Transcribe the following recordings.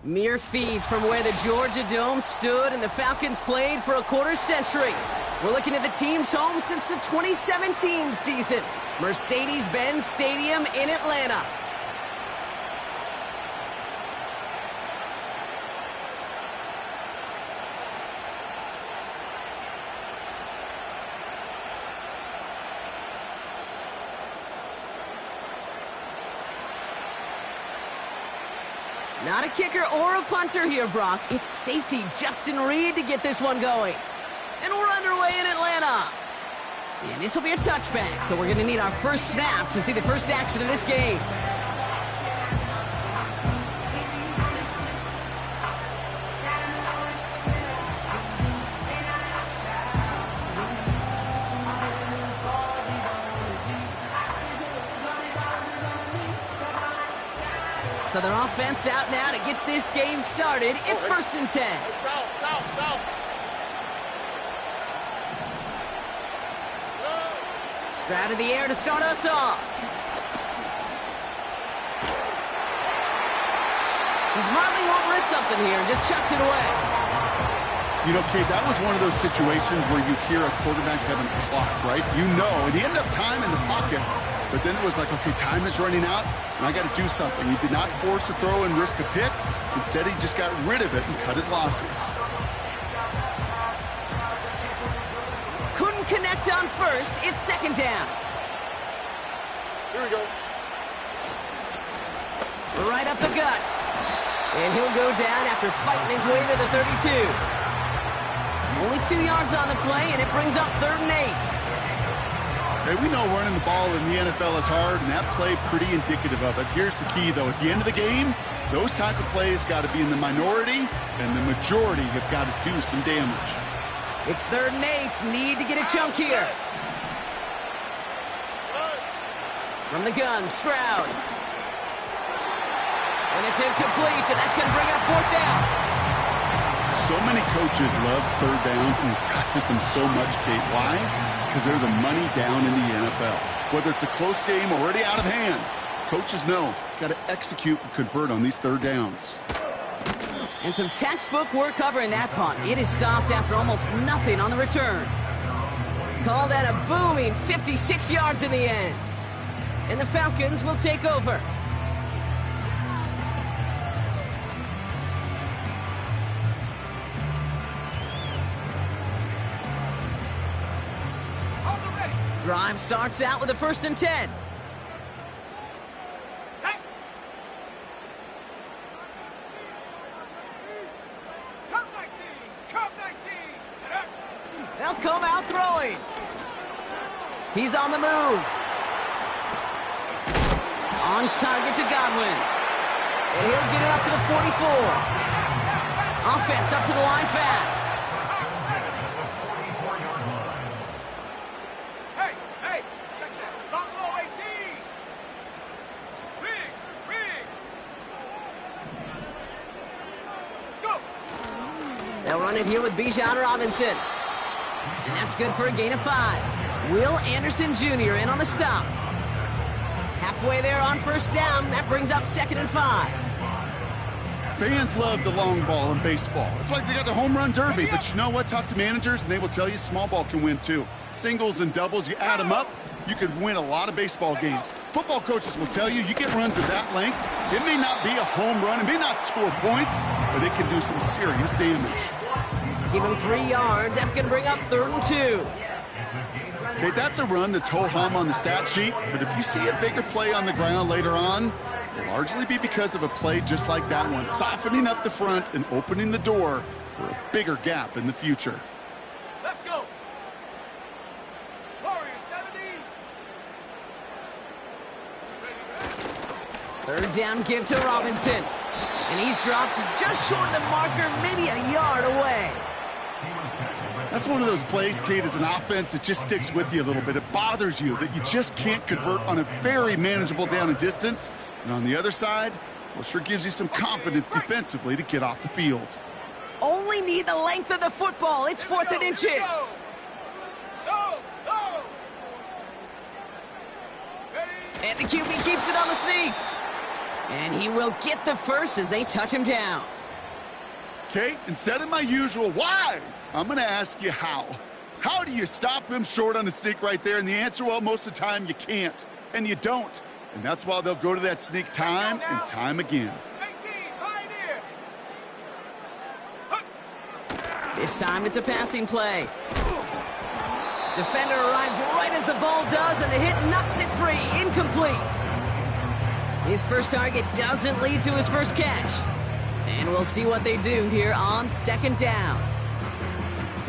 Mere fees from where the Georgia Dome stood and the Falcons played for a quarter century. We're looking at the team's home since the 2017 season. Mercedes-Benz Stadium in Atlanta. Not a kicker or a punter here, Brock. It's safety Justin Reed to get this one going. And we're underway in Atlanta. And this will be a touchback, so we're going to need our first snap to see the first action of this game. So their offense out now to get this game started. It's 1st and 10. Stroud in the air to start us off. He smartly won't risk something here and just chucks it away. You know, Kate, that was one of those situations where you hear a quarterback having a clock, right? You know, and he ended up time in the pocket. But then it was like, okay, time is running out, and I got to do something. He did not force a throw and risk a pick. Instead, he just got rid of it and cut his losses. Couldn't connect on first. It's 2nd down. Here we go. Right up the gut. And he'll go down after fighting his way to the 32. Only 2 yards on the play, and it brings up 3rd and 8. Hey, we know running the ball in the NFL is hard, and that play pretty indicative of it. Here's the key, though. At the end of the game, those type of plays got to be in the minority, and the majority have got to do some damage. It's 3rd and 8. Need to get a chunk here. From the gun, Stroud. And it's incomplete, and that's going to bring up 4th down. So many coaches love 3rd downs and practice them so much, Kate. Why? Because they're the money down in the NFL. Whether it's a close game already out of hand, coaches know, got to execute and convert on these 3rd downs. And some textbook work covering that punt. It is stopped after almost nothing on the return. Call that a booming 56 yards in the end. And the Falcons will take over. Drive starts out with a 1st and 10. They'll come out throwing. He's on the move. On target to Godwin. And he'll get it up to the 44. Offense up to the line fast. They'll run it here with Bijan Robinson. And that's good for a gain of 5. Will Anderson Jr. in on the stop. Halfway there on 1st down. That brings up 2nd and 5. Fans love the long ball in baseball. It's like they got the home run derby. But you know what? Talk to managers, and they will tell you small ball can win too. Singles and doubles, you add them up, you could win a lot of baseball games. Football coaches will tell you get runs of that length. It may not be a home run. It may not score points, but it can do some serious damage. Give him 3 yards. That's going to bring up 3rd and 2. Okay, that's a run that's ho-hum on the stat sheet, but if you see a bigger play on the ground later on, it'll largely be because of a play just like that one, softening up the front and opening the door for a bigger gap in the future. Let's go. Warriors 70. 3rd down give to Robinson. And he's dropped just short of the marker, maybe a yard away. That's one of those plays, Kate, as an offense that just sticks with you a little bit. It bothers you that you just can't convert on a very manageable down and distance. And on the other side, well, sure gives you some confidence defensively to get off the field. Only need the length of the football. It's 4th and inches. And the QB keeps it on the sneak. And he will get the first as they touch him down. Kate, instead of my usual why, I'm going to ask you how. How do you stop him short on the sneak right there? And the answer, well, most of the time you can't, and you don't. And that's why they'll go to that sneak time and time again. This time it's a passing play. Defender arrives right as the ball does, and the hit knocks it free. Incomplete. His first target doesn't lead to his first catch. And we'll see what they do here on second down.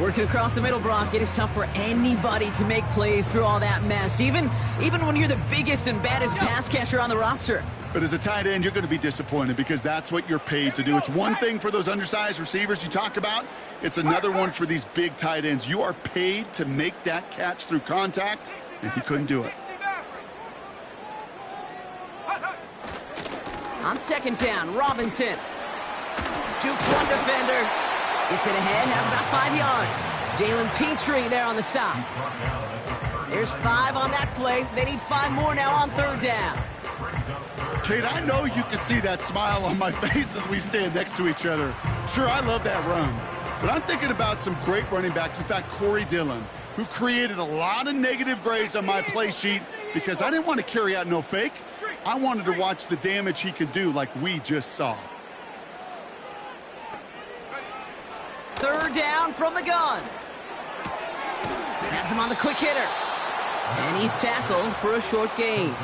Working across the middle, Brock, it is tough for anybody to make plays through all that mess, even when you're the biggest and baddest pass catcher on the roster. But as a tight end, you're going to be disappointed because that's what you're paid to do. It's one thing for those undersized receivers you talk about. It's another one for these big tight ends. You are paid to make that catch through contact, and he couldn't do it. On second down, Robinson jukes one defender. Gets it ahead, has about 5 yards. Jalen Petrie there on the stop. There's 5 on that play. They need 5 more now on third down. Kate, I know you can see that smile on my face as we stand next to each other. Sure, I love that run. But I'm thinking about some great running backs. In fact, Corey Dillon, who created a lot of negative grades on my play sheet because I didn't want to carry out no fake. I wanted to watch the damage he could do like we just saw. Third down from the gun. Has him on the quick hitter. And he's tackled for a short gain.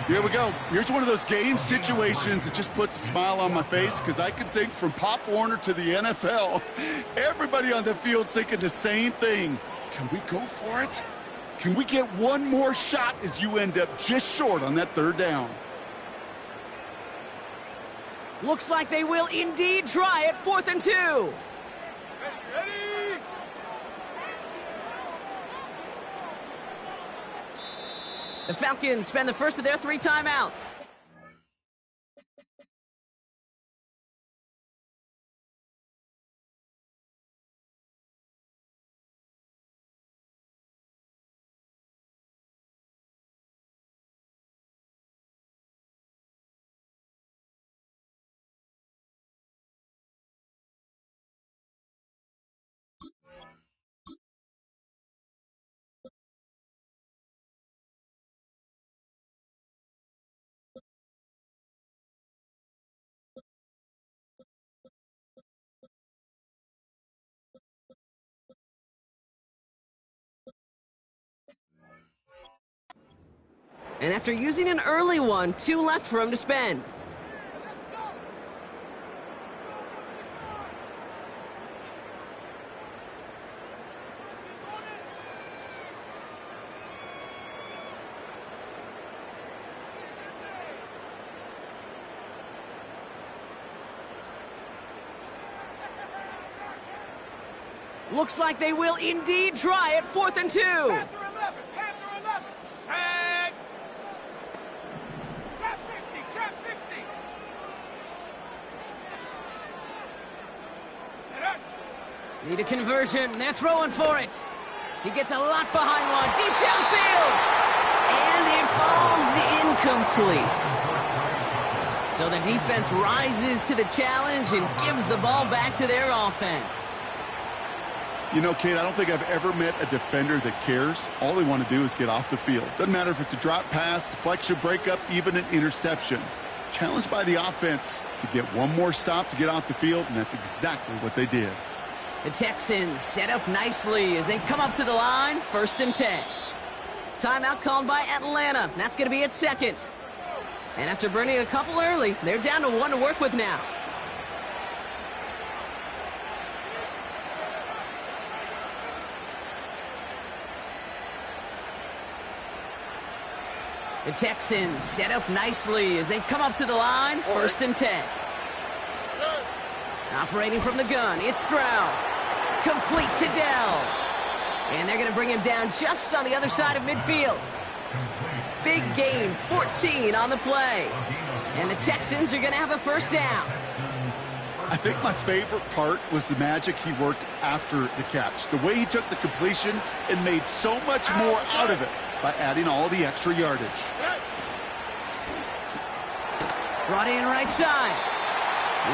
Here we go. Here's one of those game situations that just puts a smile on my face because I can think from Pop Warner to the NFL. Everybody on the field thinking the same thing. Can we go for it? Can we get one more shot as you end up just short on that third down? Looks like they will indeed try it. 4th and 2. The Falcons spend the first of their 3 timeouts. And after using an early one, 2 left for him to spend. Looks like they will indeed try it. 4th and 2. Panther 11. Sag. Trap 60. Need a conversion. They're throwing for it. He gets a lot behind one. Deep downfield. And it falls incomplete. So the defense rises to the challenge and gives the ball back to their offense. You know, Kate, I don't think I've ever met a defender that cares. All they want to do is get off the field. Doesn't matter if it's a drop pass, deflection, breakup, even an interception. Challenged by the offense to get one more stop to get off the field, and that's exactly what they did. The Texans set up nicely as they come up to the line. 1st and 10. Timeout called by Atlanta. That's going to be its 2nd. And after burning a couple early, they're down to 1 to work with now. The Texans set up nicely as they come up to the line. 1st and 10. Operating from the gun, it's Stroud. Complete to Dell. And they're going to bring him down just on the other side of midfield. Big gain, 14 on the play. And the Texans are going to have a 1st down. I think my favorite part was the magic he worked after the catch. The way he took the completion and made so much more out of it by adding all the extra yardage. Brought in right side.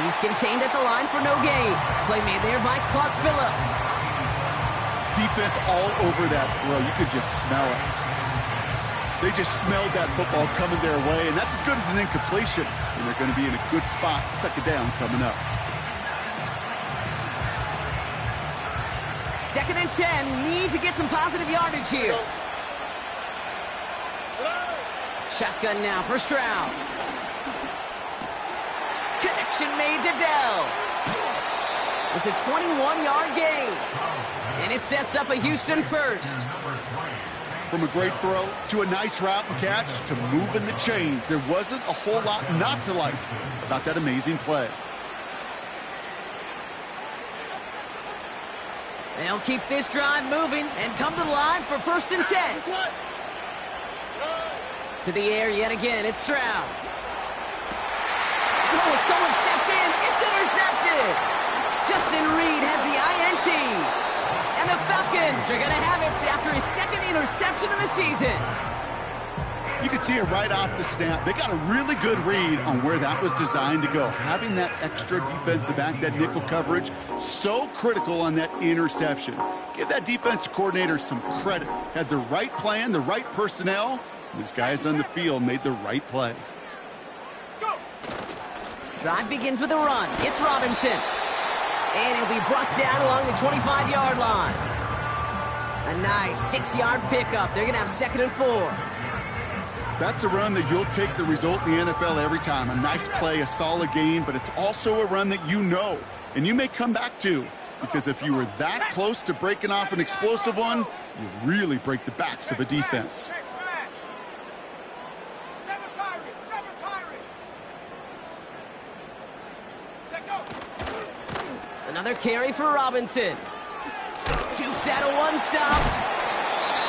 He's contained at the line for no gain. Play made there by Clark Phillips. Defense all over that throw. You could just smell it. They just smelled that football coming their way, and that's as good as an incompletion. And they're going to be in a good spot. Second down coming up. 2nd and 10. Need to get some positive yardage here. Shotgun now for Stroud. Connection made to Dell. It's a 21-yard gain. And it sets up a Houston first. From a great throw to a nice route and catch to moving the chains, there wasn't a whole lot not to like about that amazing play. They'll keep this drive moving and come to the line for 1st and 10. To the air yet again, it's Stroud. Oh, someone stepped in. It's intercepted. Justin Reed has the INT. And the Falcons are going to have it after his 2nd interception of the season. You can see it right off the snap. They got a really good read on where that was designed to go. Having that extra defensive back, that nickel coverage, so critical on that interception. Give that defensive coordinator some credit. Had the right plan, the right personnel. These guys on the field made the right play. Drive begins with a run. It's Robinson. And he'll be brought down along the 25-yard line. A nice 6-yard pickup. They're going to have 2nd and 4. That's a run that you'll take the result in the NFL every time. A nice play, a solid game, but it's also a run that you know and you may come back to, because if you were that close to breaking off an explosive one, you really break the backs of a defense. Another carry for Robinson. Dukes out of one stop.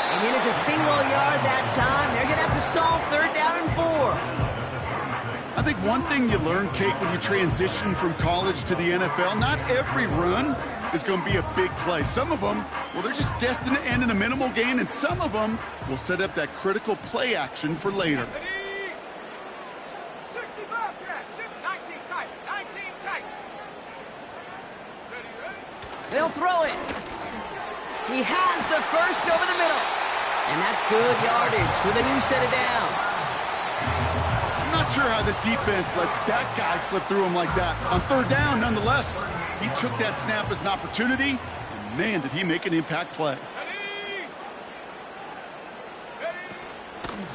They manage a single yard that time. They're going to have to solve 3rd down and 4. I think one thing you learn, Kate, when you transition from college to the NFL, not every run is going to be a big play. Some of them, well, they're just destined to end in a minimal gain, and some of them will set up that critical play action for later. They'll throw it. He has the first over the middle. And that's good yardage with a new set of downs. I'm not sure how this defense let that guy slip through him like that. On 3rd down, nonetheless, he took that snap as an opportunity, and man, did he make an impact play.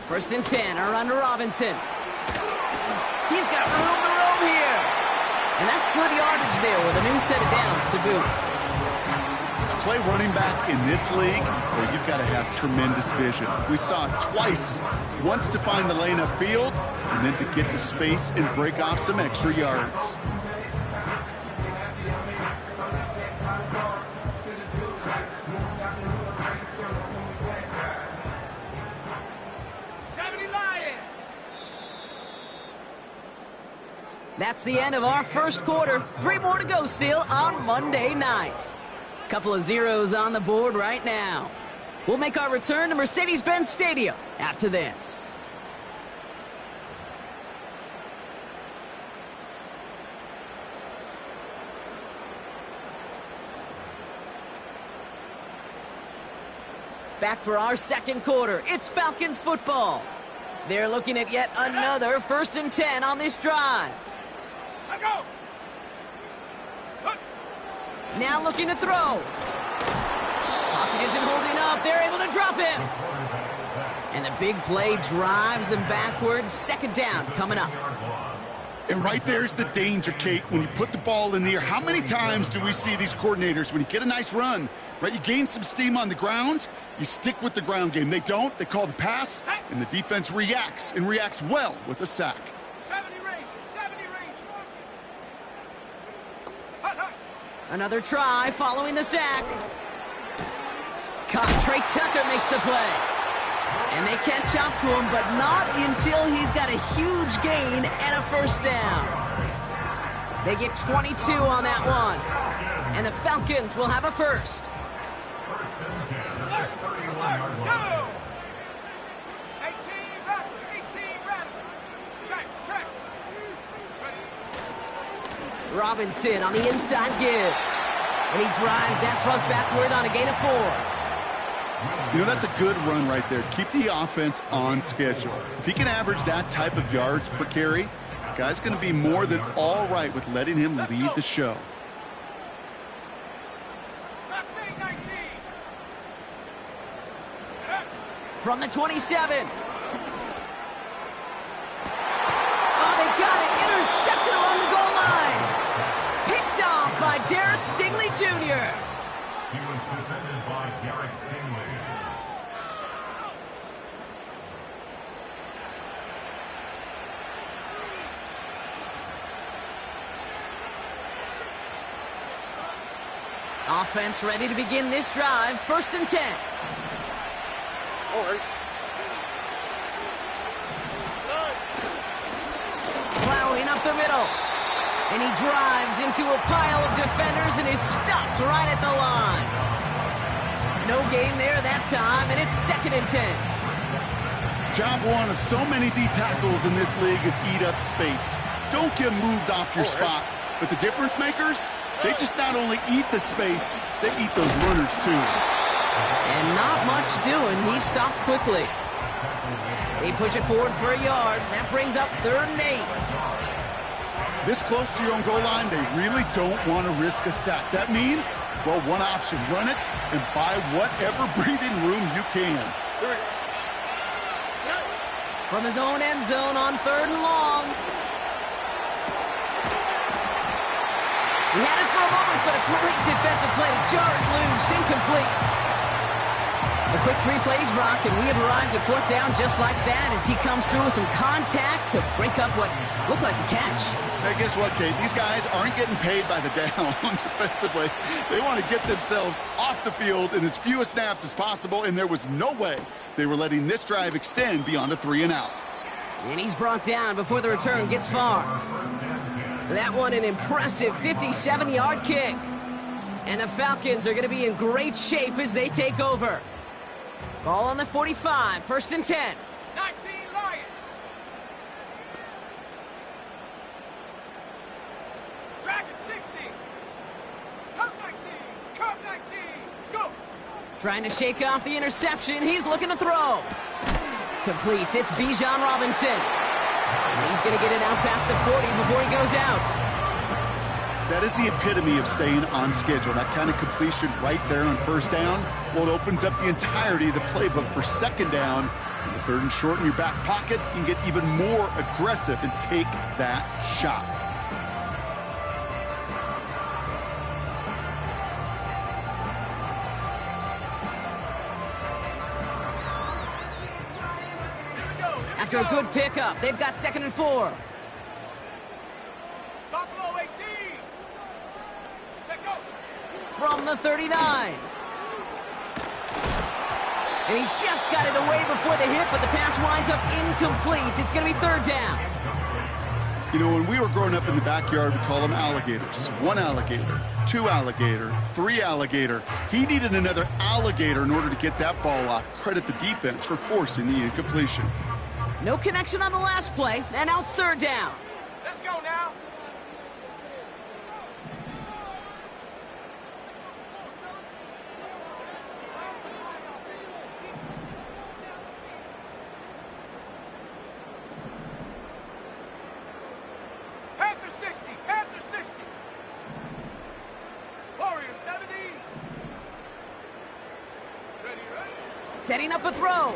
1st and 10, a run to Robinson. He's got room to roam here. And that's good yardage there with a new set of downs to boot. To play running back in this league, well, you've got to have tremendous vision. We saw it twice. Once to find the lane upfield, and then to get to space and break off some extra yards. That's the end of our first quarter. 3 more to go still on Monday night. Couple of zeros on the board right now. We'll make our return to Mercedes-Benz Stadium after this. Back for our second quarter. It's Falcons football. They're looking at yet another 1st and 10 on this drive. Go. Now looking to throw. Pocket isn't holding up. They're able to drop him. And the big play drives them backwards. 2nd down coming up. And right there's the danger, Kate, when you put the ball in the air. How many times do we see these coordinators, when you get a nice run, right, you gain some steam on the ground, you stick with the ground game. They don't. They call the pass, and the defense reacts, and reacts well with a sack. 70 range. Another try following the sack. Caught. Trey Tucker makes the play. And they catch up to him, but not until he's got a huge gain and a 1st down. They get 22 on that one. And the Falcons will have a 1st. Go! 18 rapid. Check. Robinson on the inside give. And he drives that front backward on a gain of 4. You know, that's a good run right there. Keep the offense on schedule. If he can average that type of yards per carry, this guy's going to be more than all right with letting him lead the show. From the 27. Oh, they got it. Intercepted along the goal line. Picked off by Derek Stingley Jr. He was defended by Derek Stingley. Offense ready to begin this drive. 1st and 10. All right. Plowing up the middle. And he drives into a pile of defenders and is stopped right at the line. No gain there that time, and it's 2nd and 10. Job one of so many D tackles in this league is eat up space. Don't get moved off your spot. But the difference makers, they just not only eat the space, they eat those runners too. And not much doing. He stopped quickly. They push it forward for a yard. That brings up 3rd and 8. This close to your own goal line, they really don't want to risk a sack. That means, well, one option, run it and buy whatever breathing room you can. From his own end zone on 3rd and long. He had it for a moment, but a great defensive play to jar it loose, incomplete. A quick 3 plays, Brock, and we have arrived at 4th down just like that as he comes through with some contact to break up what looked like a catch. Hey, guess what, Kate? These guys aren't getting paid by the down defensively. They want to get themselves off the field in as few snaps as possible, and there was no way they were letting this drive extend beyond a 3 and out. And he's brought down before the return gets far. That one an impressive 57-yard kick. And the Falcons are going to be in great shape as they take over. Ball on the 45, 1st and 10. 19 Lions. Dragon 60. Come 19. Come 19. Go. Trying to shake off the interception. He's looking to throw. Completes. It's Bijan Robinson. And he's going to get it out past the 40 before he goes out. That is the epitome of staying on schedule. That kind of completion right there on 1st down. Well, it opens up the entirety of the playbook for 2nd down. And the 3rd and short in your back pocket, you can get even more aggressive and take that shot. After a good pickup, they've got 2nd and 4. Buffalo 18. Check go. From the 39. And he just got it away before the hit, but the pass winds up incomplete. It's going to be 3rd down. You know, when we were growing up in the backyard, we call them alligators. 1 alligator, 2 alligator, 3 alligator. He needed another alligator in order to get that ball off. Credit the defense for forcing the incompletion. No connection on the last play, and now it's 3rd down. Let's go now. Panther 60. Panther 60. Warrior 70. Ready. Setting up a throw.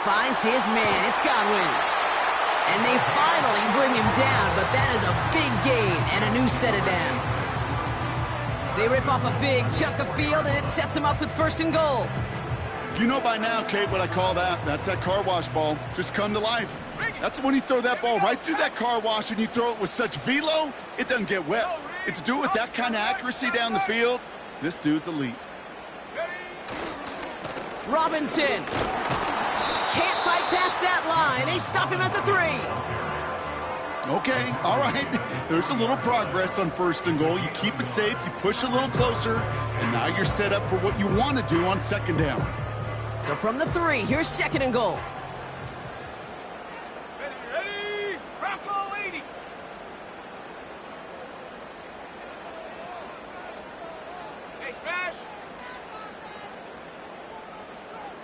Finds his man. It's Godwin. And they finally bring him down, but that is a big gain and a new set of downs. They rip off a big chunk of field, and it sets them up with 1st and goal. You know by now, Kate, what I call that. That's that car wash ball. Just come to life. That's when you throw that ball right through that car wash and you throw it with such velo, it doesn't get wet. And to do it with that kind of accuracy down the field, this dude's elite. Robinson. Can't fight past that line. They stop him at the 3. Okay, all right. There's a little progress on 1st and goal. You keep it safe, you push a little closer, and now you're set up for what you want to do on 2nd down. So from the 3, here's 2nd and goal. Ready. Bronco 80. Smash.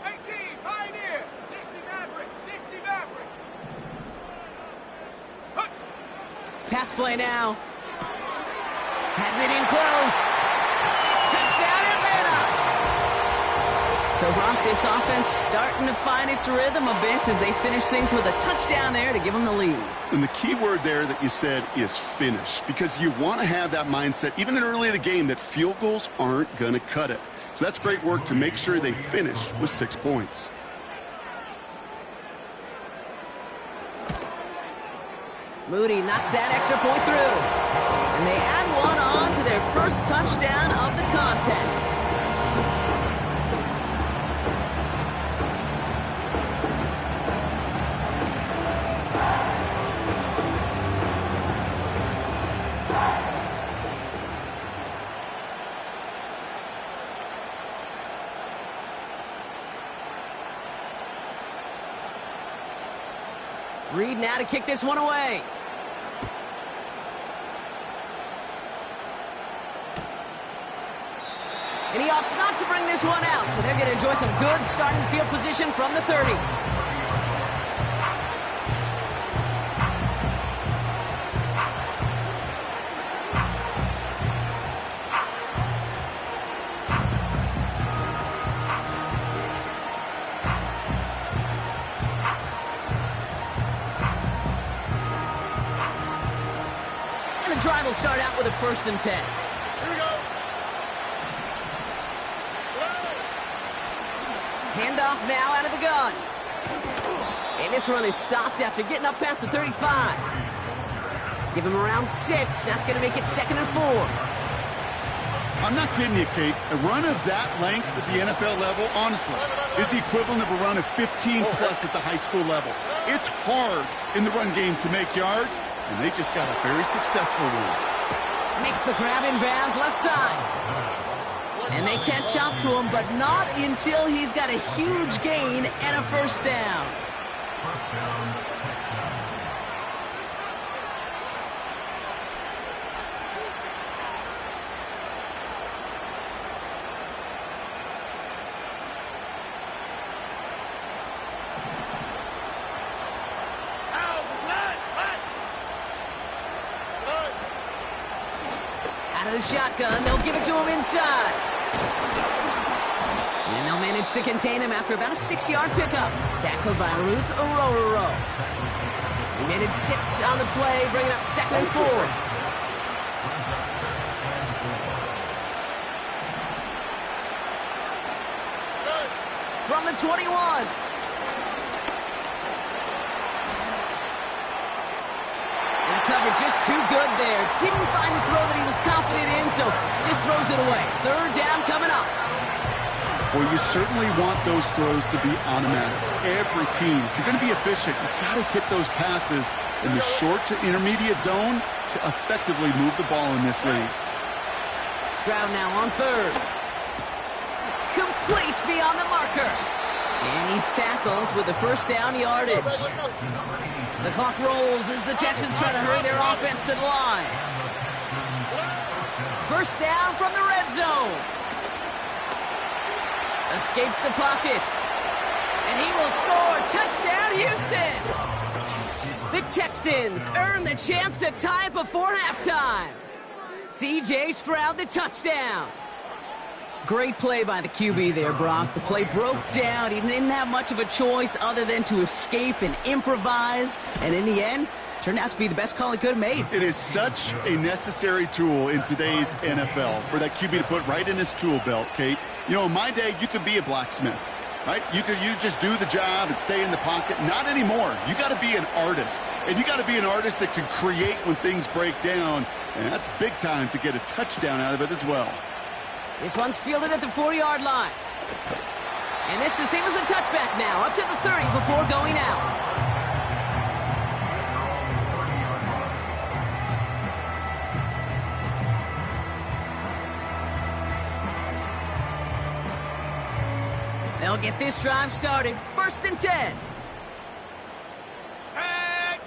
18, Pioneer. 60 Maverick. 60 Maverick. Hut. Pass play now. Has it in close. Touchdown, Atlanta. So, Brock, this offense starting to find its rhythm a bit as they finish things with a touchdown there to give them the lead. And the key word there that you said is finish, because you want to have that mindset, even in early in the game, that field goals aren't going to cut it. So that's great work to make sure they finish with 6 points. Moody knocks that extra point through. And they add one on to their first touchdown of the contest. Reed now to kick this one away. And he opts not to bring this one out, so they're going to enjoy some good starting field position from the 30. And the drive will start out with a 1st and 10. Here we go. Handoff now out of the gun. And this run is stopped after getting up past the 35. Give him around 6. That's going to make it 2nd and 4. I'm not kidding you, Kate. A run of that length at the NFL level, honestly, is the equivalent of a run of 15-plus at the high school level. It's hard in the run game to make yards, and they just got a very successful one. Makes the grab in bounds left side. And they catch up to him, but not until he's got a huge gain and a 1st down. First down, touchdown. Out of the shotgun, they'll give it to him inside. And they'll manage to contain him after about a 6-yard pickup. Tackled by Rook Orororo. He managed 6 on the play, bringing up 2nd and 4. From the 21. And the cover just too good there. Didn't find the throw that he was confident in, so just throws it away. 3rd down coming up. Well, you certainly want those throws to be automatic. Every team, if you're going to be efficient, you've got to hit those passes in the short to intermediate zone to effectively move the ball in this league. Stroud now on 3rd. Complete beyond the marker. And he's tackled with the 1st down yardage. The clock rolls as the Texans try to hurry their offense to the line. 1st down from the red zone. Escapes the pocket. And he will score. Touchdown, Houston. The Texans earn the chance to tie it before halftime. C.J. Stroud, the touchdown. Great play by the QB there, Brock. The play broke down. He didn't have much of a choice other than to escape and improvise. And in the end, turned out to be the best call he could have made. It is such a necessary tool in today's NFL for that QB to put right in his tool belt, Kate. You know, in my day, you could be a blacksmith, right? You just do the job and stay in the pocket. Not anymore. You got to be an artist. And you got to be an artist that can create when things break down. And that's big time to get a touchdown out of it as well. This one's fielded at the 4-yard line. And this the same as a touchback now, up to the 30 before going out. They'll get this drive started. 1st and 10. Set.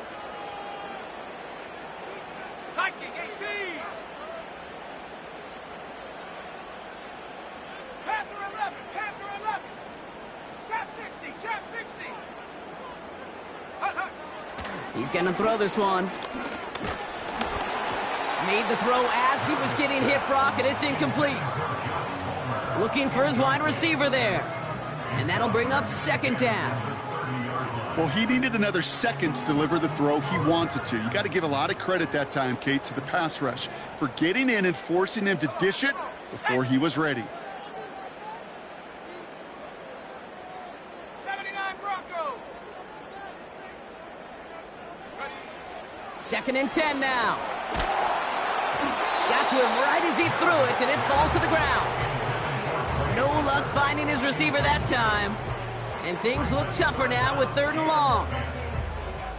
Hiking 18. Chap 60. Hut, hut. He's going to throw this one. Made the throw as he was getting hit, Brock, and it's incomplete. Looking for his wide receiver there. And that'll bring up second down. Well, he needed another second to deliver the throw he wanted to. You got to give a lot of credit that time, Kate, to the pass rush for getting in and forcing him to dish it before he was ready. 79 Bronco. Ready. 2nd and 10 now. Got to him right as he threw it, and it falls to the ground. No luck finding his receiver that time. And things look tougher now with 3rd and long.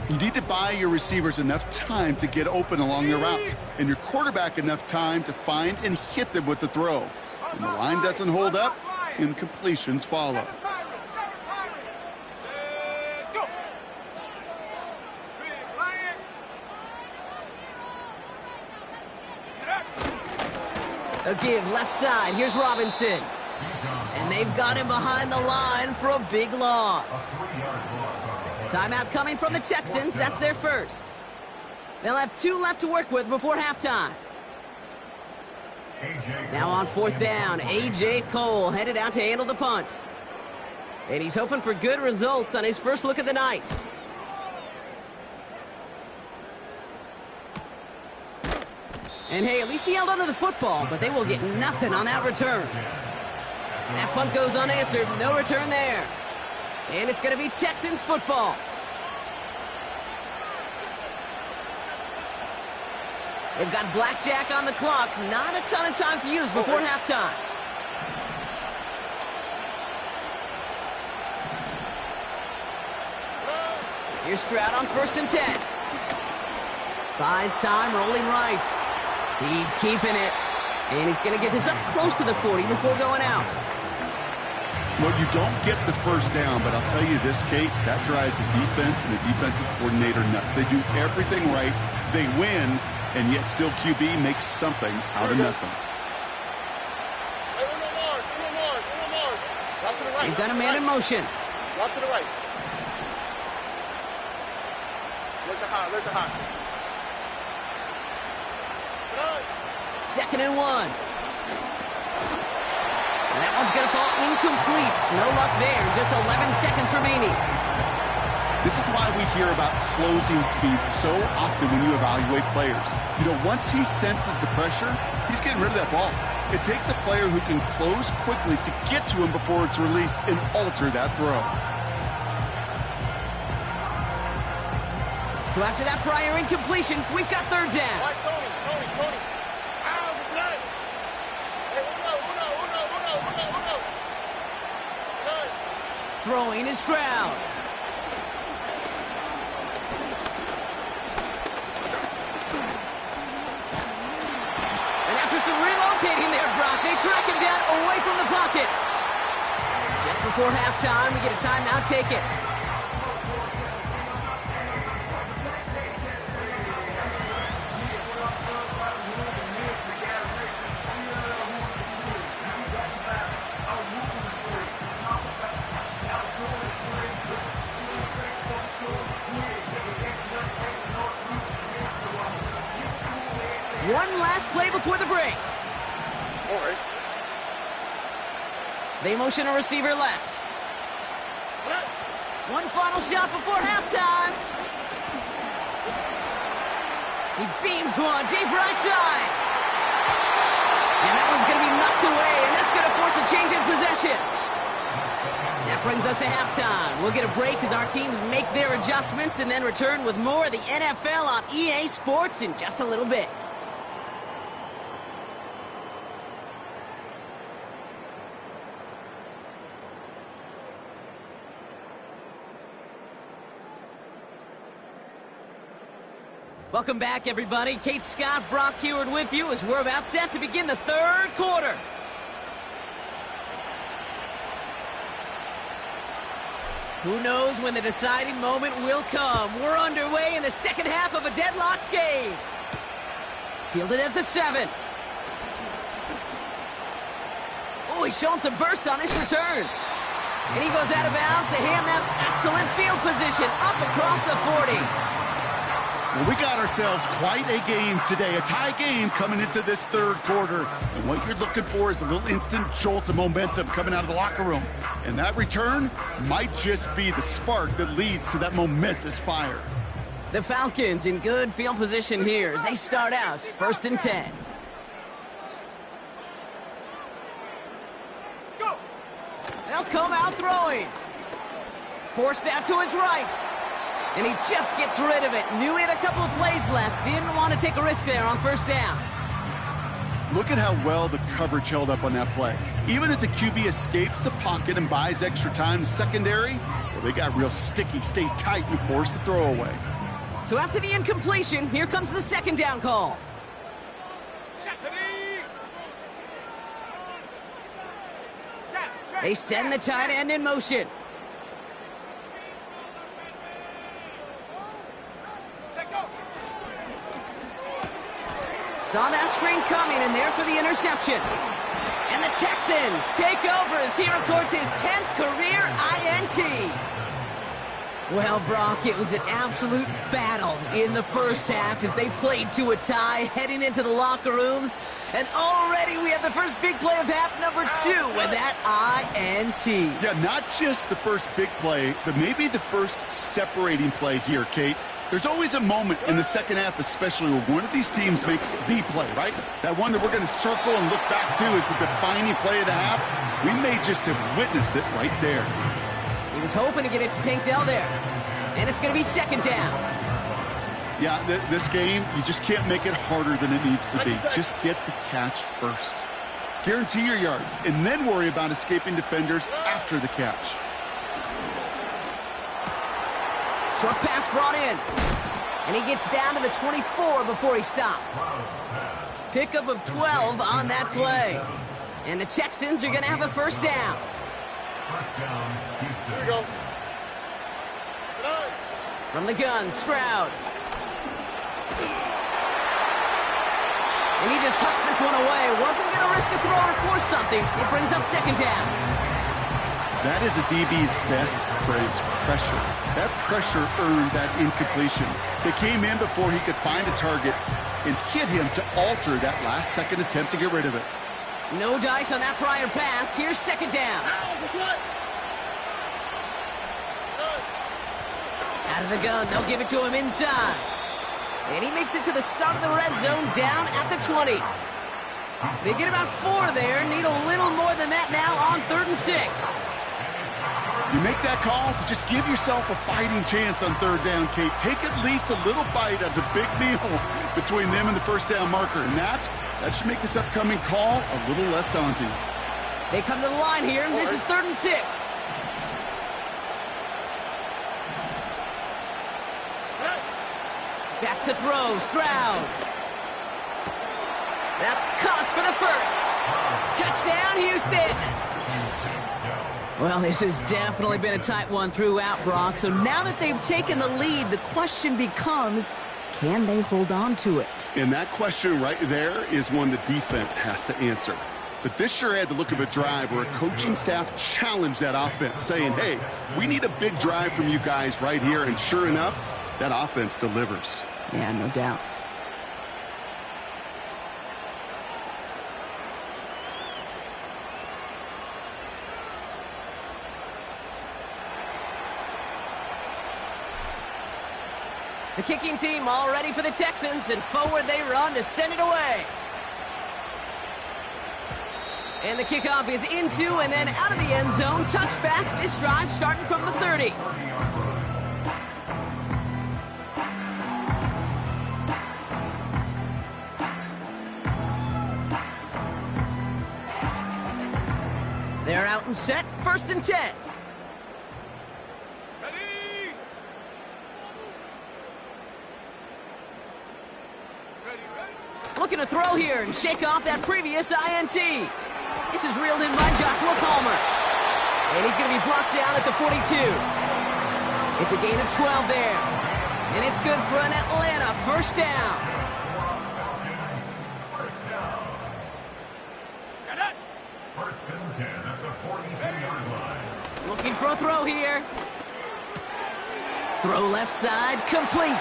You need to buy your receivers enough time to get open along the route, and your quarterback enough time to find and hit them with the throw. When the line doesn't hold up, incompletions follow. Seven Pirates. Set, go. Big Lion. Get up. A give left side. Here's Robinson. And they've got him behind the line for a big loss. Timeout coming from the Texans. That's their first. They'll have 2 left to work with before halftime. Now on 4th down, A.J. Cole headed out to handle the punt. And he's hoping for good results on his first look of the night. And hey, at least he held onto the football, but they will get nothing on that return. That punt goes unanswered. No return there. And it's going to be Texans football. They've got blackjack on the clock. Not a ton of time to use before halftime. Here's Stroud on 1st and 10. Buys time, rolling right. He's keeping it. And he's going to get this up close to the 40 before going out. Well, you don't get the first down, but I'll tell you this, Kate, that drives the defense and the defensive coordinator nuts. They do everything right. They win, and yet still QB makes something out of nothing. Hey, one more. Route to the right. They've got a man in motion. Route to the right. Look the hot. 2nd and 1. And that one's going to fall incomplete. No luck there. Just 11 seconds remaining. This is why we hear about closing speed so often when you evaluate players. You know, once he senses the pressure, he's getting rid of that ball. It takes a player who can close quickly to get to him before it's released and alter that throw. So after that prior incompletion, we've got 3rd down. Right, Tony. Out of the line. Hey, uno. Throwing is Stroud. And after some relocating there, Brock, they track him down away from the pocket. Just before halftime, we get a timeout, take it. One last play before the break. All right. They motion a receiver left. One final shot before halftime. He beams one deep right side. And that one's going to be knocked away, and that's going to force a change in possession. That brings us to halftime. We'll get a break as our teams make their adjustments and then return with more of the NFL on EA Sports in just a little bit. Welcome back, everybody. Kate Scott, Brock Heward with you as we're about set to begin the 3rd quarter. Who knows when the deciding moment will come? We're underway in the 2nd half of a deadlocked game. Fielded at the 7. Oh, he's showing some burst on his return. And he goes out of bounds to hand them excellent field position up across the 40. Well, we got ourselves quite a game today, a tie game coming into this third quarter. And what you're looking for is a little instant jolt of momentum coming out of the locker room. And that return might just be the spark that leads to that momentous fire. The Falcons in good field position here as they start out 1st and 10. They'll come out throwing. Forced out to his right. And he just gets rid of it. Knew he had a couple of plays left. Didn't want to take a risk there on 1st down. Look at how well the coverage held up on that play. Even as the QB escapes the pocket and buys extra time in secondary, well, they got real sticky, stayed tight, and forced the throw away. So after the incompletion, here comes the 2nd down call. They send the tight end in motion. Saw that screen coming, and there for the interception. And the Texans take over as he records his 10th career INT. Well, Brock, it was an absolute battle in the 1st half as they played to a tie heading into the locker rooms. And already we have the first big play of half number 2 with that INT. Yeah, not just the first big play, but maybe the first separating play here, Kate. There's always a moment in the second half, especially where one of these teams makes the play, right? That one that we're going to circle and look back to as the defining play of the half. We may just have witnessed it right there. He was hoping to get it to Tank Dell there. And it's going to be 2nd down. Yeah, this game, you just can't make it harder than it needs to be. Just get the catch first. Guarantee your yards, and then worry about escaping defenders after the catch. Short pass brought in. And he gets down to the 24 before he stopped. Pickup of 12 on that play. And the Texans are going to have a 1st down. Here we go. From the gun, Stroud. And he just hucks this one away. Wasn't going to risk a throw or force something. It brings up 2nd down. That is a DB's best friend, pressure. That pressure earned that incompletion. They came in before he could find a target and hit him to alter that last-second attempt to get rid of it. No dice on that prior pass. Here's 2nd down. Out of the gun, they'll give it to him inside. And he makes it to the start of the red zone down at the 20. They get about 4 there. Need a little more than that now on 3rd and 6. You make that call to just give yourself a fighting chance on 3rd down, Kate. Take at least a little bite of the big meal between them and the 1st down marker. And that should make this upcoming call a little less daunting. They come to the line here. This is 3rd and 6. Back to throw, Stroud. That's caught for the 1st. Touchdown, Houston. Well, this has definitely been a tight one throughout, Brock. So now that they've taken the lead, the question becomes, can they hold on to it? And that question right there is one the defense has to answer. But this sure had the look of a drive where a coaching staff challenged that offense, saying, hey, we need a big drive from you guys right here. And sure enough, that offense delivers. Yeah, no doubt. The kicking team all ready for the Texans, and forward they run to send it away. And the kickoff is into and then out of the end zone. Touchback, this drive starting from the 30. They're out and set, 1st and 10. Looking to throw here and shake off that previous INT. This is reeled in by Joshua Palmer. And he's going to be blocked down at the 42. It's a gain of 12 there. And it's good for an Atlanta 1st down. First and 10 at the 42-yard line. Looking for a throw here. Throw left side, complete.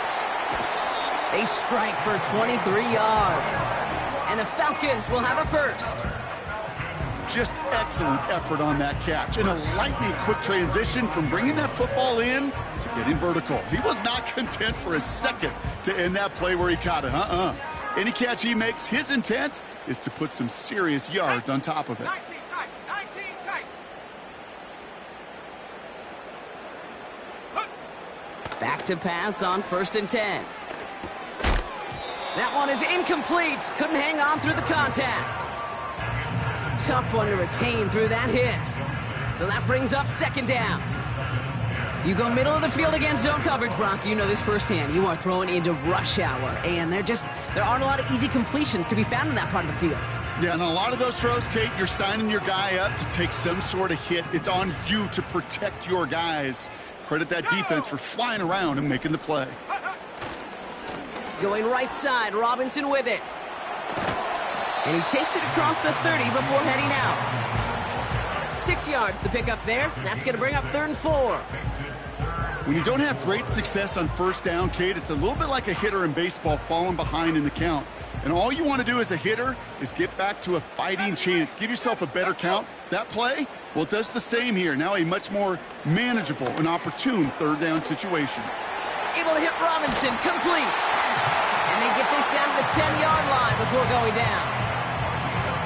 They strike for 23 yards. And the Falcons will have a first. Just excellent effort on that catch. And a lightning quick transition from bringing that football in to getting vertical. He was not content for a second to end that play where he caught it. Any catch he makes, his intent is to put some serious yards on top of it. 19 tight. 19 tight. Back to pass on 1st and 10. That one is incomplete. Couldn't hang on through the contact. Tough one to retain through that hit. So that brings up 2nd down. You go middle of the field against zone coverage, Brock. You know this firsthand. You are throwing into rush hour, and there aren't a lot of easy completions to be found in that part of the field. Yeah, and a lot of those throws, Kate, you're signing your guy up to take some sort of hit. It's on you to protect your guys. Credit that defense for flying around and making the play. Going right side, Robinson with it. And he takes it across the 30 before heading out. 6 yards the pickup there. That's going to bring up 3rd and 4. When you don't have great success on 1st down, Kate, it's a little bit like a hitter in baseball falling behind in the count. And all you want to do as a hitter is get back to a fighting chance. Give yourself a better count. That play, well, it does the same here. Now a much more manageable and opportune 3rd down situation. Able to hit Robinson, complete. And they get this down to the 10-yard line before going down.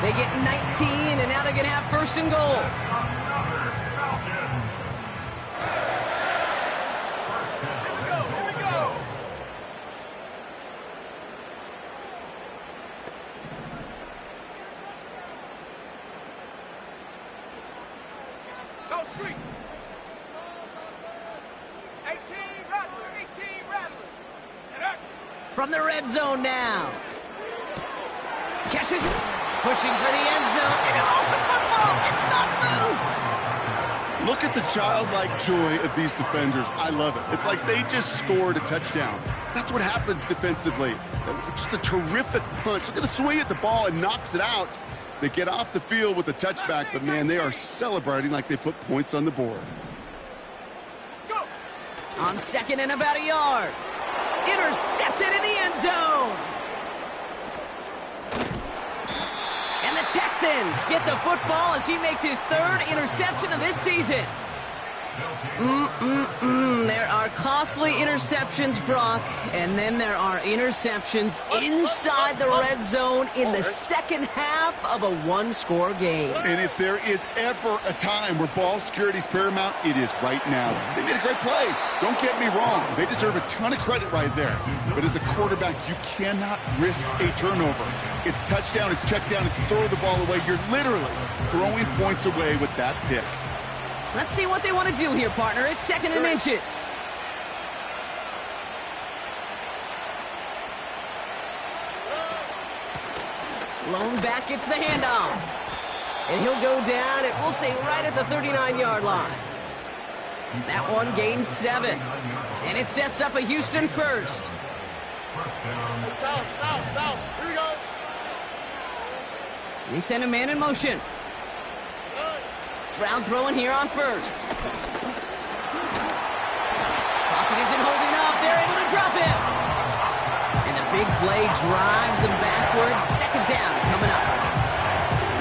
They get 19, and now they're going to have 1st and goal. Here we go. Go street. 18 Rattler. 18 Rattler. Get up. From the red zone now. Catches, pushing for the end zone, and he lost the football. It's not loose. Look at the childlike joy of these defenders. I love it. It's like they just scored a touchdown. That's what happens defensively. Just a terrific punch. Look at the swing at the ball and knocks it out. They get off the field with a touchback, but man, they are celebrating like they put points on the board. Go. On 2nd and about a yard. Intercepted in the end zone. And the Texans get the football as he makes his 3rd interception of this season. There are costly interceptions, Brock, and then there are interceptions inside the red zone in the 2nd half of a 1-score game. And if there is ever a time where ball security is paramount, it is right now. They made a great play. Don't get me wrong. They deserve a ton of credit right there. But as a quarterback, you cannot risk a turnover. It's touchdown, it's check down, it's throw the ball away. You're literally throwing points away with that pick. Let's see what they want to do here, partner. It's 2nd and inches. Lone back gets the handoff. And he'll go down, and we'll say right at the 39-yard line. That one gains 7. And it sets up a Houston first. South. Here we go. They send a man in motion. Stroud throwing here on 1st. Pocket isn't holding up. They're able to drop him. And the big play drives them backwards. 2nd down coming up.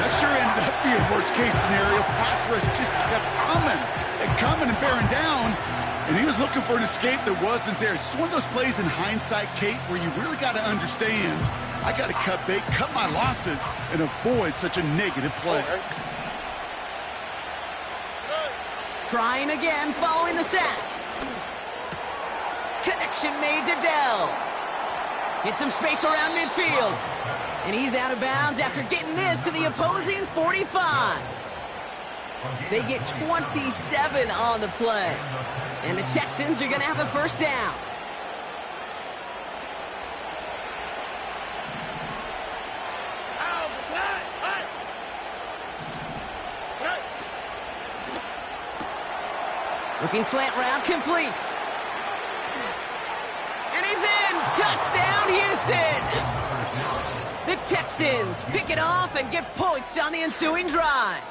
That sure ended up being worst-case scenario. Pass rush just kept coming and bearing down. And he was looking for an escape that wasn't there. It's just one of those plays in hindsight, Kate, where you really got to understand, I got to cut bait, cut my losses, and avoid such a negative play. Trying again following the sack. Connection made to Dell. Hit some space around midfield. And he's out of bounds after getting this to the opposing 45. They get 27 on the play. And the Texans are going to have a 1st down. Looking slant route, complete. And he's in! Touchdown, Houston! The Texans pick it off and get points on the ensuing drive.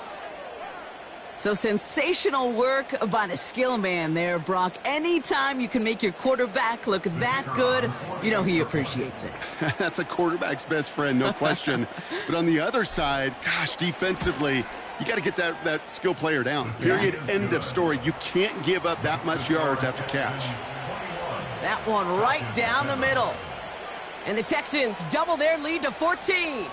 So sensational work by the skill man there, Brock. Anytime you can make your quarterback look that good, you know he appreciates it. That's a quarterback's best friend, no question. But on the other side, gosh, defensively, you got to get that skill player down. Period. Yeah. End of story. You can't give up that much yards after catch. That one right down the middle. And the Texans double their lead to 14.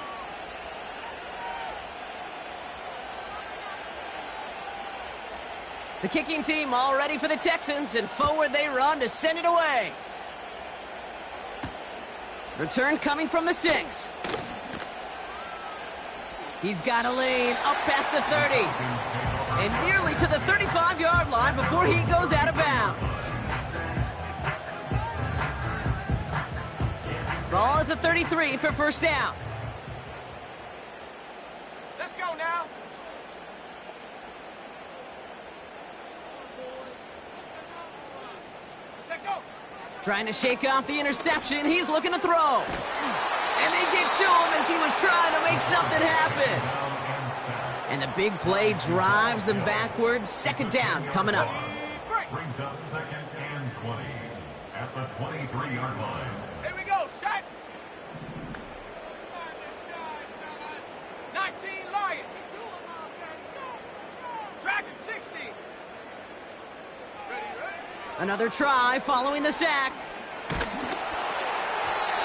The kicking team all ready for the Texans, and forward they run to send it away. Return coming from the 6. He's got a lane up past the 30. And nearly to the 35-yard line before he goes out of bounds. Ball at the 33 for first down. Let's go now. Trying to shake off the interception. He's looking to throw. And they get to him as he was trying to make something happen. And the big play drives them backwards. Second down coming up. Brings up 2nd and 20 at the 23-yard line. Here we go, set. 19 Lion. Dragon 60. Ready. Another try following the sack.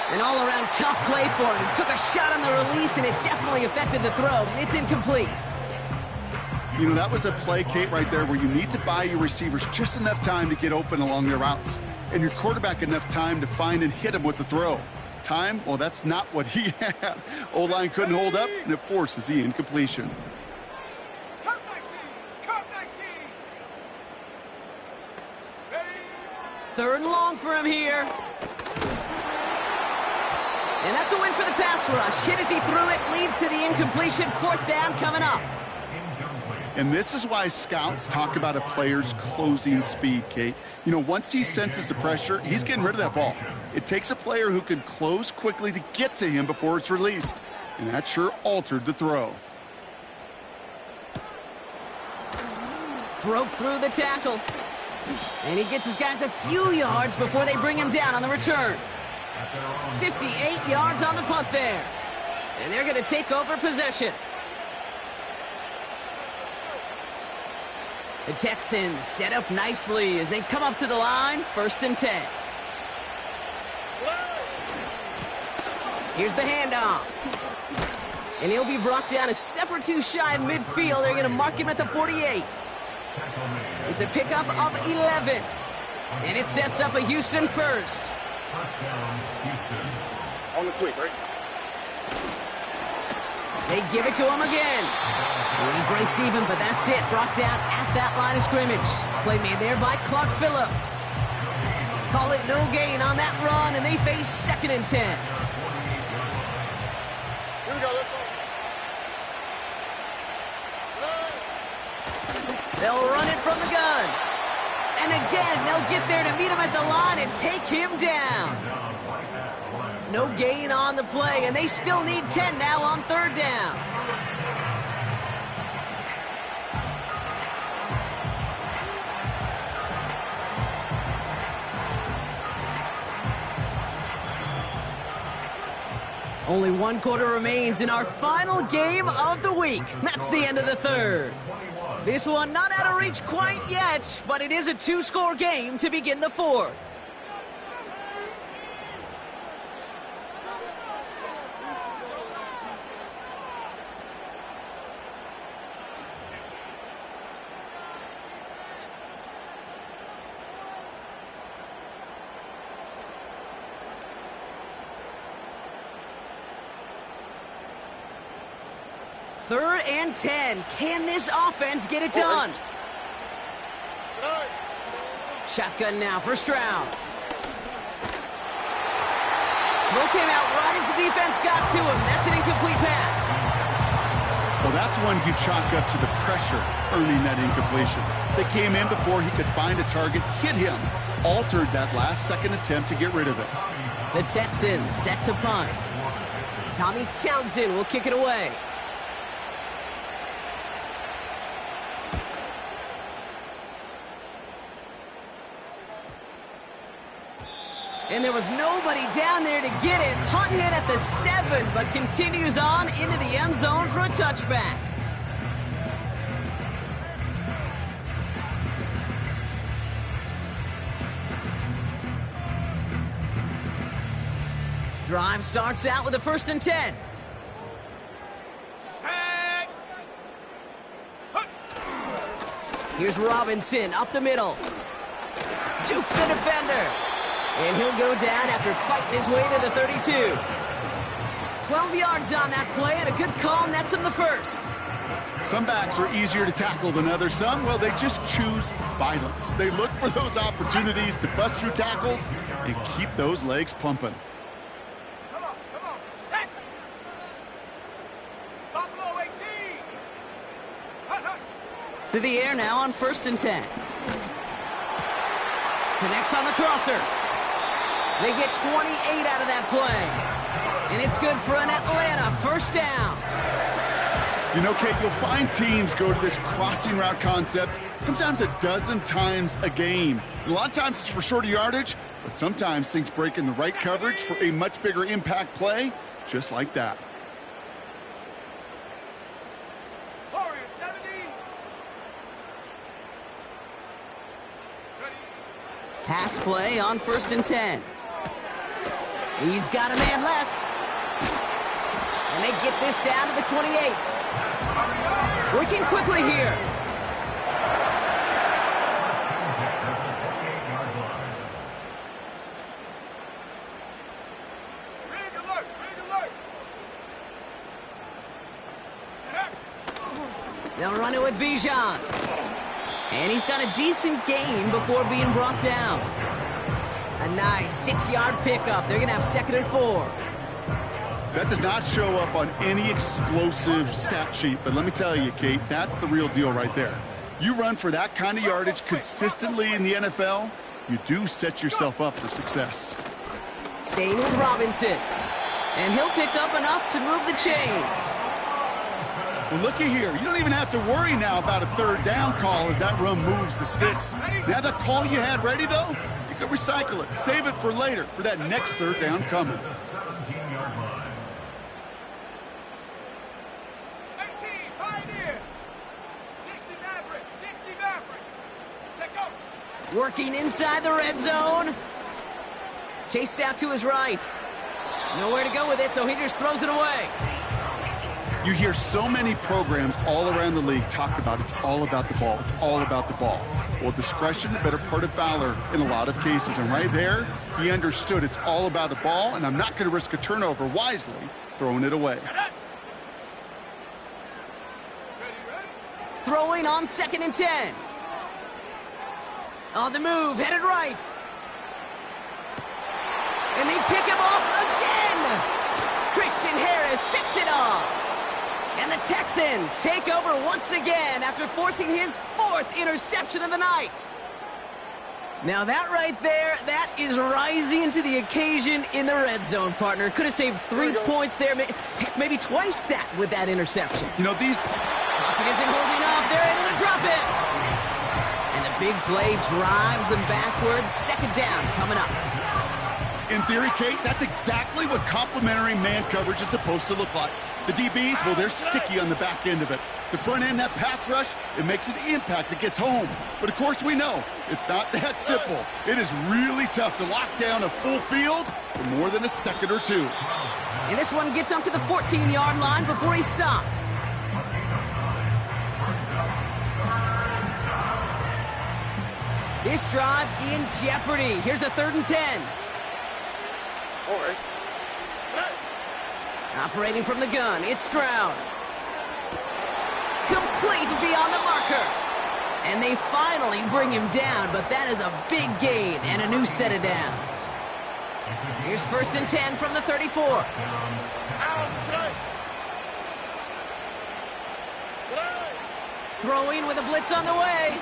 An all-around tough play for him. He took a shot on the release, and it definitely affected the throw. It's incomplete. You know, that was a play, Kate, right there where you need to buy your receivers just enough time to get open along their routes, and your quarterback enough time to find and hit him with the throw. Time? Well, that's not what he had. O-line couldn't hold up, and it forces the incompletion. Curve 19. Ready. Third and long for him here. And that's a win for the pass rush. Hit as he threw it, leads to the incompletion. Fourth down coming up. And this is why scouts talk about a player's closing speed, Kate. You know, once he senses the pressure, he's getting rid of that ball. It takes a player who can close quickly to get to him before it's released. And that sure altered the throw. Broke through the tackle. And he gets his guys a few yards before they bring him down on the return. 58 yards on the punt there. And they're going to take over possession. The Texans set up nicely as they come up to the line, 1st and 10. Here's the handoff. And he'll be brought down a step or two shy of midfield. They're going to mark him at the 48. It's a pickup of 11. And it sets up a Houston first. On the quick, right? They give it to him again. He breaks even, but that's it. Brought down at that line of scrimmage. Play made there by Clark Phillips. Call it no gain on that run, and they face 2nd and 10. Here we go, let's go. They'll run it from the gun. And again, they'll get there to meet him at the line and take him down. No gain on the play, and they still need 10 now on 3rd down. Only 1 quarter remains in our final game of the week. That's the end of the 3rd. This one not out of reach quite yet, but it is a 2-score game to begin the 4th. Third and 10. Can this offense get it done? Shotgun now for Stroud. Throw came out right as the defense got to him. That's an incomplete pass. Well, that's one you chalk up to the pressure earning that incompletion. They came in before he could find a target, hit him, altered that last-second attempt to get rid of it. The Texans set to punt. Tommy Townsend will kick it away. And there was nobody down there to get it. Punt hit at the 7, but continues on into the end zone for a touchback. Drive starts out with a 1st and 10. Here's Robinson up the middle. Juke the defender. And he'll go down after fighting his way to the 32. 12 yards on that play, and a good call nets him the 1st. Some backs are easier to tackle than others. Some, well, they just choose violence. They look for those opportunities to bust through tackles and keep those legs pumping. Come on, set. Buffalo 18. To the air now on 1st and 10. Connects on the crosser. They get 28 out of that play. And it's good for an Atlanta 1st down. You know, Kate, you'll find teams go to this crossing route concept sometimes a dozen times a game. And a lot of times it's for shorter yardage, but sometimes things break in the right coverage for a much bigger impact play, just like that. Warrior 70. Pass play on 1st and 10. He's got a man left. And they get this down to the 28. Working quickly here. Rig alert. They'll run it with Bijan. And he's got a decent gain before being brought down. A nice 6-yard pickup. They're going to have 2nd and 4. That does not show up on any explosive stat sheet, but let me tell you, Kate, that's the real deal right there. You run for that kind of yardage consistently in the NFL, you do set yourself up for success. Staying with Robinson. And he'll pick up enough to move the chains. Well, looky here. You don't even have to worry now about a 3rd down call as that run moves the sticks. Now that call you had ready, though, you can recycle it. Save it for later, for that next 3rd down coming. 18, Pioneer. 60 Maverick. Check out. Working inside the red zone. Chased out to his right. Nowhere to go with it, so he just throws it away. You hear so many programs all around the league talk about it's all about the ball. It's all about the ball. Well, discretion, the better part of valor in a lot of cases. And right there, he understood it's all about the ball, and I'm not going to risk a turnover wisely throwing it away. Throwing on 2nd and 10. On the move, headed right. And they pick him off again. Christian Harris picks it off. And the Texans take over once again after forcing his 4th interception of the night. Now that right there, that is rising to the occasion in the red zone, partner. Could have saved 3 points there, heck, maybe twice that with that interception. You know, these... Pocket isn't holding up. They're able to drop it. And the big play drives them backwards. 2nd down coming up. In theory, Kate, that's exactly what complementary man coverage is supposed to look like. The DBs, well, they're sticky on the back end of it. The front end, that pass rush, it makes an impact that gets home. But, of course, we know it's not that simple. It is really tough to lock down a full field for more than a second or two. And this one gets up to the 14-yard line before he stopped. This drive in jeopardy. Here's a 3rd and 10. All right. Operating from the gun, it's Stroud. Complete beyond the marker. And they finally bring him down, but that is a big gain and a new set of downs. Here's 1st and 10 from the 34. Throwing with a blitz on the way.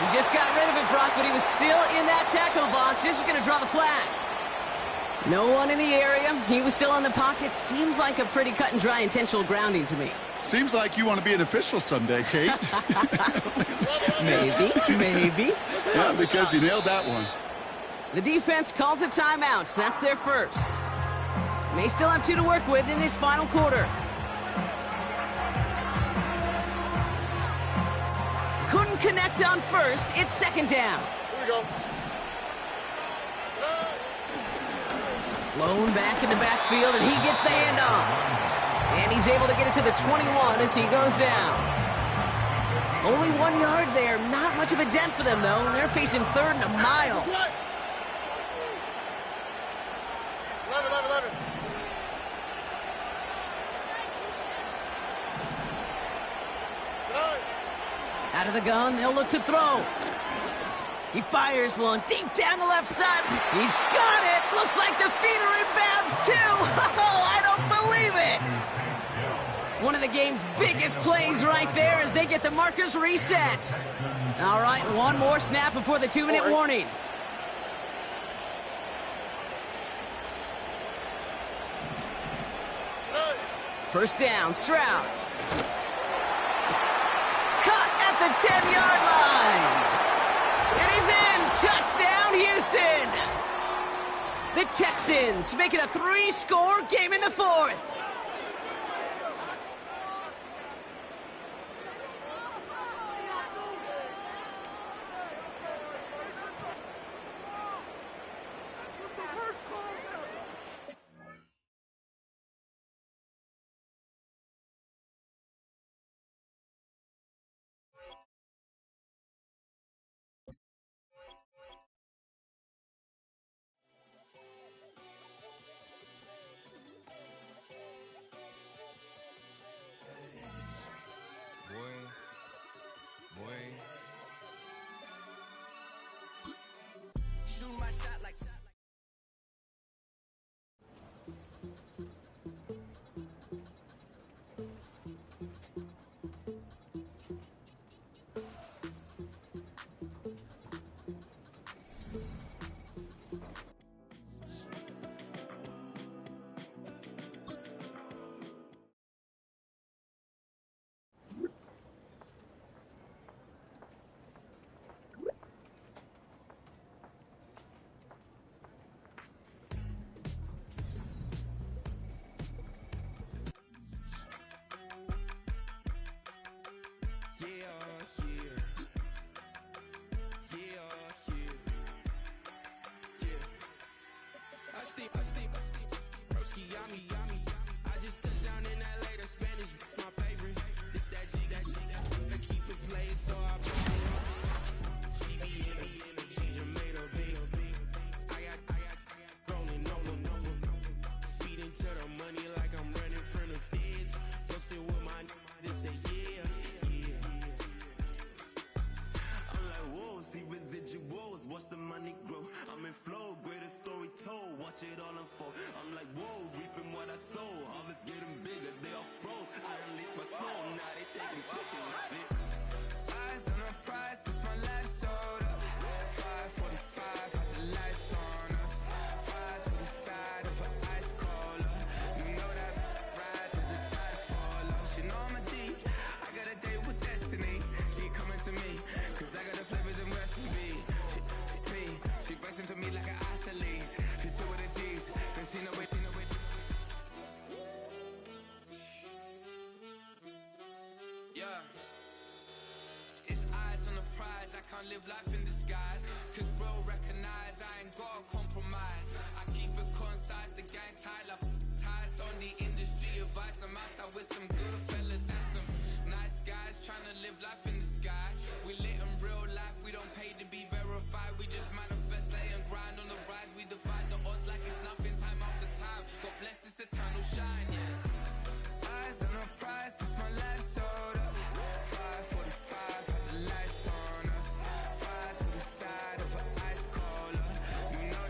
He just got rid of it, Brock, but he was still in that tackle box. This is going to draw the flag. No one in the area. He was still in the pocket. Seems like a pretty cut and dry intentional grounding to me. Seems like you want to be an official someday, Kate. Maybe. Yeah, because you nailed that one. The defense calls a timeout. That's their first. May still have 2 to work with in this final quarter. Couldn't connect on first. It's second down. Here we go. Blown back in the backfield, and he gets the handoff. And he's able to get it to the 21 as he goes down. Only 1 yard there. Not much of a dent for them, though. They're facing 3rd and a mile. 11. Out of the gun, they'll look to throw. He fires one deep down the left side. He's got it. Looks like the feet are in bounds, too. Oh, I don't believe it. One of the game's biggest plays right there as they get the markers reset. All right, one more snap before the 2-minute warning. First down, Stroud. Cut at the 10-yard line. It is in. Touchdown, Houston. The Texans make it a 3-score game in the 4th. Broski, yummy. I just touched down in LA, the Spanish, my favorite. This that G, I keep it playing, so I put it on. She be in the she just made a big. I got rolling over. Speeding to the money like I'm running from the feds. Posted with my this say yeah. I'm like, whoa, see residuals, watch the money grow. I'm in flow, greatest story told, watch it all unfold. I'm like, whoa, reaping what I sow. Harvest getting bigger, they all froze. I release my soul, now they taking pictures of it. Eyes on the prize, it's my last soda. 5:45, had the lights on us. Fries for the side of an ice cola. You know that ride till the tires fall off. She know I'm a D, I got a date with destiny. She coming to me, cause I got the flavors and recipe. She pressing to me like an athlete. She two with the G's, then she know it. Yeah. It's eyes on the prize, I can't live life in disguise. Cause bro recognize I ain't gotta compromise. I keep it concise, the gang tight like ties on the industry advice. I'm outside with some